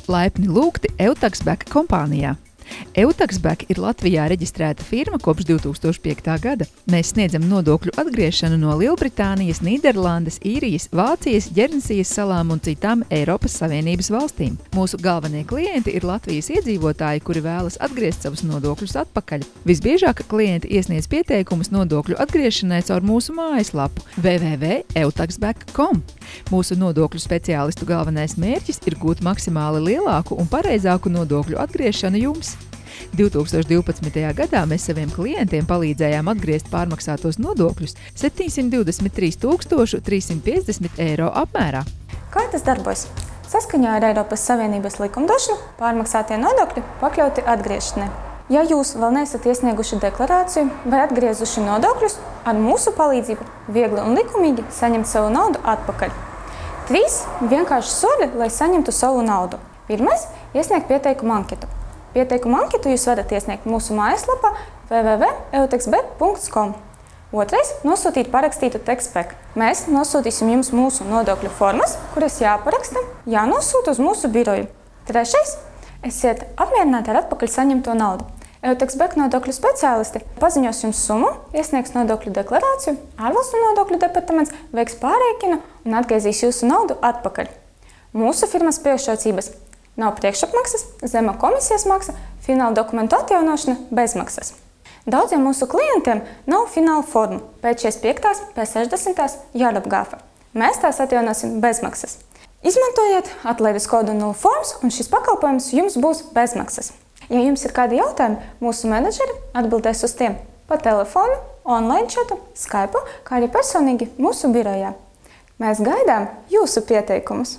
Laipni lūgti Eutaxback kompānijā. Eutaxback ir Latvijā reģistrēta firma kopš 2005. gada. Mēs sniedzam nodokļu atgriešanu no Lielbritānijas, Nīderlandes, Īrijas, Vācijas, Ģernsijas salām un citām Eiropas Savienības valstīm. Mūsu galvenie klienti ir Latvijas iedzīvotāji, kuri vēlas atgriezt savus nodokļus atpakaļ. Visbiežāk klienti iesniedz pieteikumus nodokļu atgriešanai caur mūsu mājaslapu www.eutaxback.com. Mūsu nodokļu speciālistu galvenais mērķis ir gūt maksimāli lielāku un pareizāku nodokļu atgriešanu jums. 2012. gadā mēs saviem klientiem palīdzējām atgriezt pārmaksātos nodokļus 723 350 eiro apmērā. Kā tas darbojas? Saskaņā ar Eiropas Savienības likumdošanu pārmaksātie nodokļi pakļauti atgriešanai. Ja jūs vēl neesat iesnieguši deklarāciju vai atgriezuši nodokļus, ar mūsu palīdzību viegli un likumīgi saņemt savu naudu atpakaļ. 3 vienkārši soļi, lai saņemtu savu naudu. Pirmais – iesniegt pieteikumu anketu. Pieteikumu anketu jūs varat iesniegt mūsu mājaslapā www.eutaxback.com. Otrais – nosūtīt parakstītu tekstpek. Mēs nosūtīsim jums mūsu nodokļu formas, kuras jāparaksta, jānosūta uz mūsu biroju. Trešais – esiet apmierināti ar atpakaļ saņemto naudu. Eutaxback nodokļu speciālisti paziņos jums summu, iesniegs nodokļu deklarāciju, ārvalstu nodokļu departaments veiks pārreikinu un atgriezīs jūsu naudu atpakaļ. Mūsu firmas priekšrocības – nav priekšapmaksas, zema komisijas maksa, fināla dokumentu atjaunošana bez maksas. Daudziem mūsu klientiem nav fināla formu pēc 45. pēc 60. jāapgāfa. Mēs tās atjaunosim bez maksas. Izmantojiet atlaides kodu 0forms un šis pakalpojums jums būs bez maksas. Ja jums ir kādi jautājumi, mūsu menedžeri atbildēs uz tiem pa telefonu, online chatu, Skype, kā arī personīgi mūsu birojā. Mēs gaidām jūsu pieteikumus!